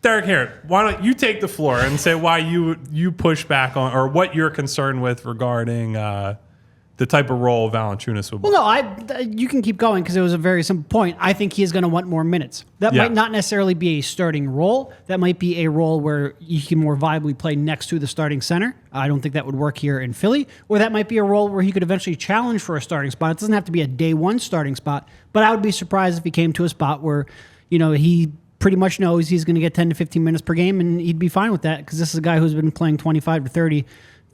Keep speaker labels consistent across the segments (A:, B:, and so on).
A: Derek, here, why don't you take the floor and say why you push back on, or what you're concerned with regarding the type of role Valanciunas would play.
B: Well, no, you can keep going because it was a very simple point. I think he is going to want more minutes. That might not necessarily be a starting role. That might be a role where he can more viably play next to the starting center. I don't think that would work here in Philly. Or that might be a role where he could eventually challenge for a starting spot. It doesn't have to be a day one starting spot, but I would be surprised if he came to a spot where, he pretty much knows he's going to get 10 to 15 minutes per game, and he'd be fine with that because this is a guy who's been playing 25 to 30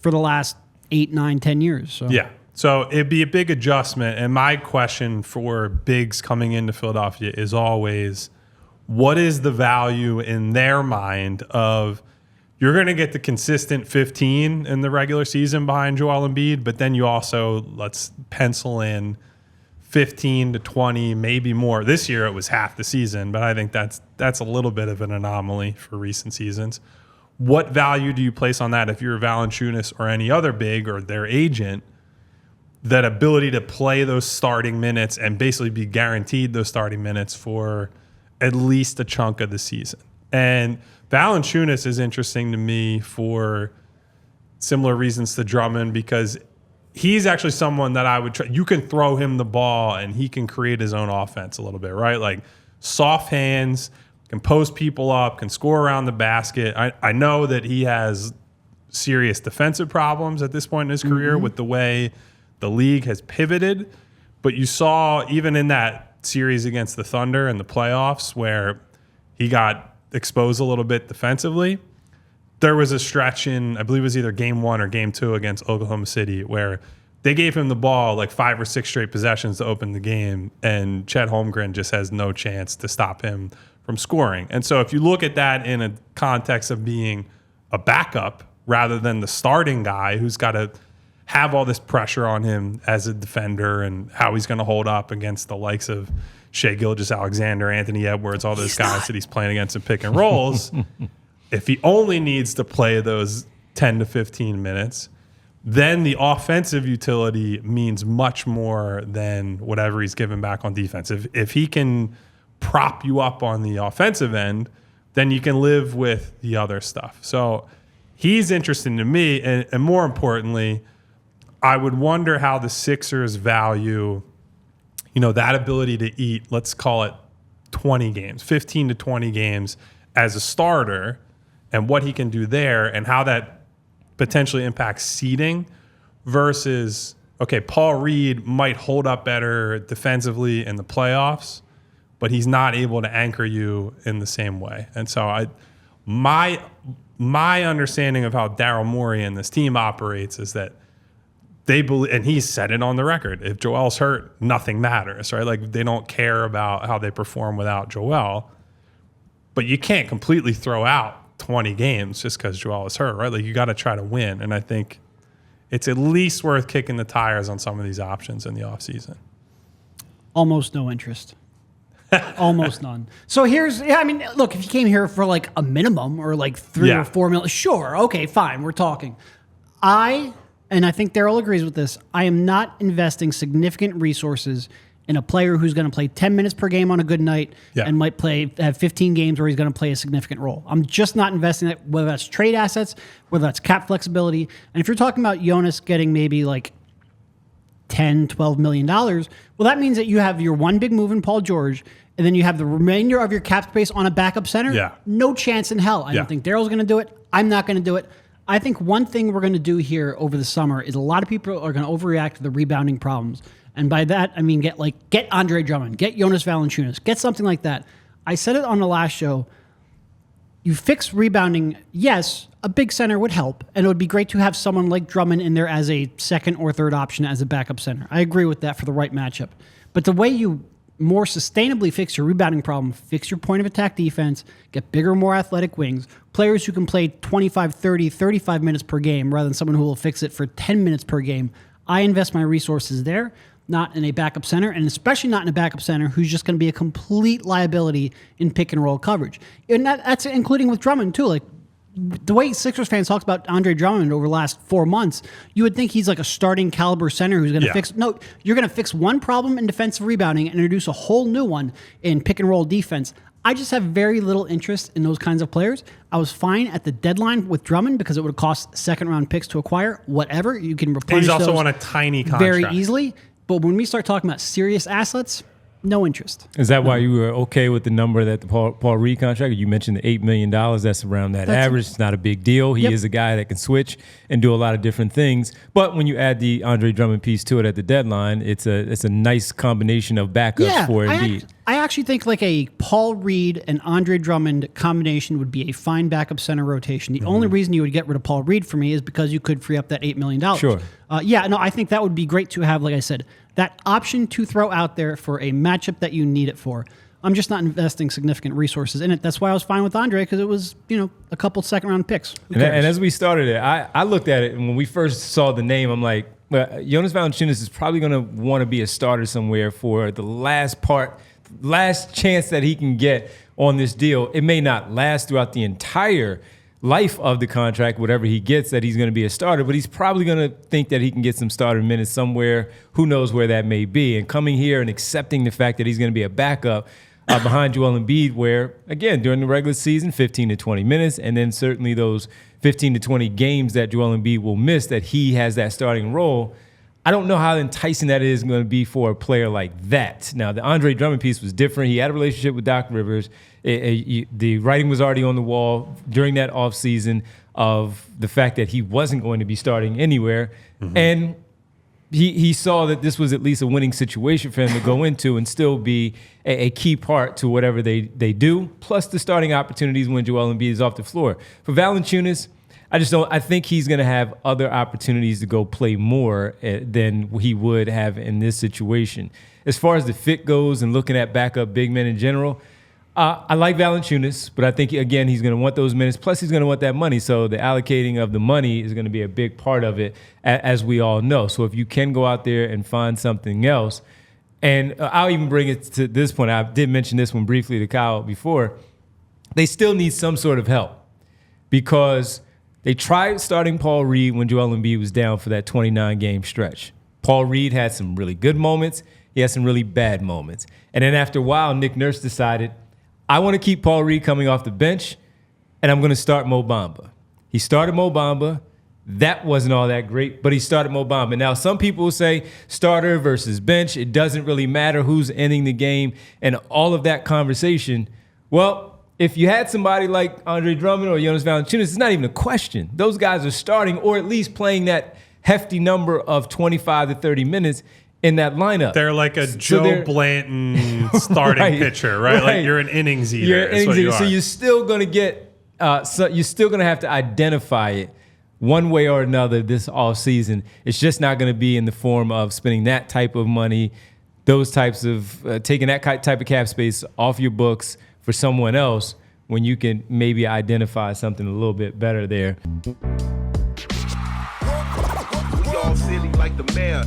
B: for the last 8, 9, 10 years. So.
A: Yeah. So it'd be a big adjustment. And my question for bigs coming into Philadelphia is always, what is the value in their mind of you're going to get the consistent 15 in the regular season behind Joel Embiid, but then you also, let's pencil in 15 to 20, maybe more. This year it was half the season, but I think that's a little bit of an anomaly for recent seasons. What value do you place on that if you're Valanciunas or any other big or their agent? That ability to play those starting minutes and basically be guaranteed those starting minutes for at least a chunk of the season. And Valanciunas is interesting to me for similar reasons to Drummond because he's actually someone that I would try. You can throw him the ball and he can create his own offense a little bit, right? Like soft hands, can post people up, can score around the basket. I know that he has serious defensive problems at this point in his career with the way the league has pivoted, but you saw even in that series against the Thunder in the playoffs where he got exposed a little bit defensively, there was a stretch in, I believe it was either game 1 or game 2 against Oklahoma City where they gave him the ball like 5 or 6 straight possessions to open the game, and Chet Holmgren just has no chance to stop him from scoring. And so if you look at that in a context of being a backup rather than the starting guy who's got to have all this pressure on him as a defender and how he's going to hold up against the likes of Shai Gilgeous-Alexander, Anthony Edwards, all those guys that he's playing against in pick and rolls. If he only needs to play those 10 to 15 minutes, then the offensive utility means much more than whatever he's given back on defense. If he can prop you up on the offensive end, then you can live with the other stuff. So he's interesting to me, and more importantly, I would wonder how the Sixers value, that ability to eat, let's call it 20 games, 15 to 20 games as a starter, and what he can do there and how that potentially impacts seeding versus, okay, Paul Reed might hold up better defensively in the playoffs, but he's not able to anchor you in the same way. And so my understanding of how Daryl Morey and this team operates is that they believe, and he's said it on the record, if Joel's hurt, nothing matters, right? Like they don't care about how they perform without Joel, but you can't completely throw out 20 games just because Joel is hurt, right? Like you got to try to win. And I think it's at least worth kicking the tires on some of these options in the offseason.
B: Almost no interest. Almost none. So look, if you came here for like a minimum or like 3 or 4 million, sure, okay, fine, we're talking. And I think Daryl agrees with this, I am not investing significant resources in a player who's going to play 10 minutes per game on a good night and might have 15 games where he's going to play a significant role. I'm just not investing that, whether that's trade assets, whether that's cap flexibility. And if you're talking about Jonas getting maybe like $10, $12 million, well, that means that you have your one big move in Paul George, and then you have the remainder of your cap space on a backup center. Yeah. No chance in hell. I don't think Daryl's going to do it. I'm not going to do it. I think one thing we're going to do here over the summer is a lot of people are going to overreact to the rebounding problems. And by that, I mean get Andre Drummond, get Jonas Valanciunas, get something like that. I said it on the last show. You fix rebounding, yes, a big center would help, and it would be great to have someone like Drummond in there as a second or third option as a backup center. I agree with that for the right matchup. But the way you more sustainably fix your rebounding problem, fix your point of attack defense, get bigger, more athletic wings, players who can play 25, 30, 35 minutes per game rather than someone who will fix it for 10 minutes per game. I invest my resources there, not in a backup center, and especially not in a backup center who's just going to be a complete liability in pick and roll coverage. And that's including with Drummond too. Like the way Sixers fans talk about Andre Drummond over the last 4 months, you would think he's like a starting caliber center who's going to fix. No, you're going to fix one problem in defensive rebounding and introduce a whole new one in pick and roll defense. I just have very little interest in those kinds of players. I was fine at the deadline with Drummond because it would cost second-round picks to acquire. Whatever, you can replenish
A: He's also
B: those
A: on a tiny contract.
B: very easily. But when we start talking about serious assets, no interest.
C: Is that why you were okay with the number that the Paul Reed contract? You mentioned the $8 million. That's around that average. It's not a big deal. He is a guy that can switch and do a lot of different things. But when you add the Andre Drummond piece to it at the deadline, it's a nice combination of backups for Embiid.
B: I actually think like a Paul Reed and Andre Drummond combination would be a fine backup center rotation. The only reason you would get rid of Paul Reed for me is because you could free up that $8 million.
C: Sure.
B: I think that would be great to have, like I said, that option to throw out there for a matchup that you need it for. I'm just not investing significant resources in it. That's why I was fine with Andre, because it was, a couple second-round picks.
C: And as we started it, I looked at it, and when we first saw the name, I'm like, well, Jonas Valanciunas is probably going to want to be a starter somewhere for the last chance that he can get on this deal. It may not last throughout the entire life of the contract, whatever he gets, that he's going to be a starter, but he's probably going to think that he can get some starter minutes somewhere. Who knows where that may be? And coming here and accepting the fact that he's going to be a backup behind Joel Embiid, where, again, during the regular season, 15 to 20 minutes, and then certainly those 15 to 20 games that Joel Embiid will miss, that he has that starting role. I don't know how enticing that is going to be for a player like that. Now, the Andre Drummond piece was different. He had a relationship with Doc Rivers. The writing was already on the wall during that offseason of the fact that he wasn't going to be starting anywhere. And he saw that this was at least a winning situation for him to go into and still be a key part to whatever they do, plus the starting opportunities when Joel Embiid is off the floor. For Valanciunas, I think he's going to have other opportunities to go play more than he would have in this situation. As far as the fit goes and looking at backup big men in general, I like Valanciunas, but I think, again, he's going to want those minutes. Plus, he's going to want that money. So the allocating of the money is going to be a big part of it, as we all know. So if you can go out there and find something else, and I'll even bring it to this point. I did mention this one briefly to Kyle before. They still need some sort of help because they tried starting Paul Reed when Joel Embiid was down for that 29-game stretch. Paul Reed had some really good moments. He had some really bad moments. And then after a while, Nick Nurse decided, I want to keep Paul Reed coming off the bench, and I'm going to start Mo Bamba. He started Mo Bamba. That wasn't all that great, but he started Mo Bamba. Now, some people will say starter versus bench. It doesn't really matter who's ending the game and all of that conversation. Well, if you had somebody like Andre Drummond or Jonas Valanciunas, it's not even a question. Those guys are starting or at least playing that hefty number of 25 to 30 minutes in that lineup.
A: They're like a Joe Blanton starting pitcher, right? Like you're an innings eater.
C: You're an innings eater. So you're still going to get, you're still going to have to identify it one way or another this offseason. It's just not going to be in the form of spending that type of money, those types of, taking that type of cap space off your books for someone else when you can maybe identify something a little bit better there.
D: We all silly like the mayor.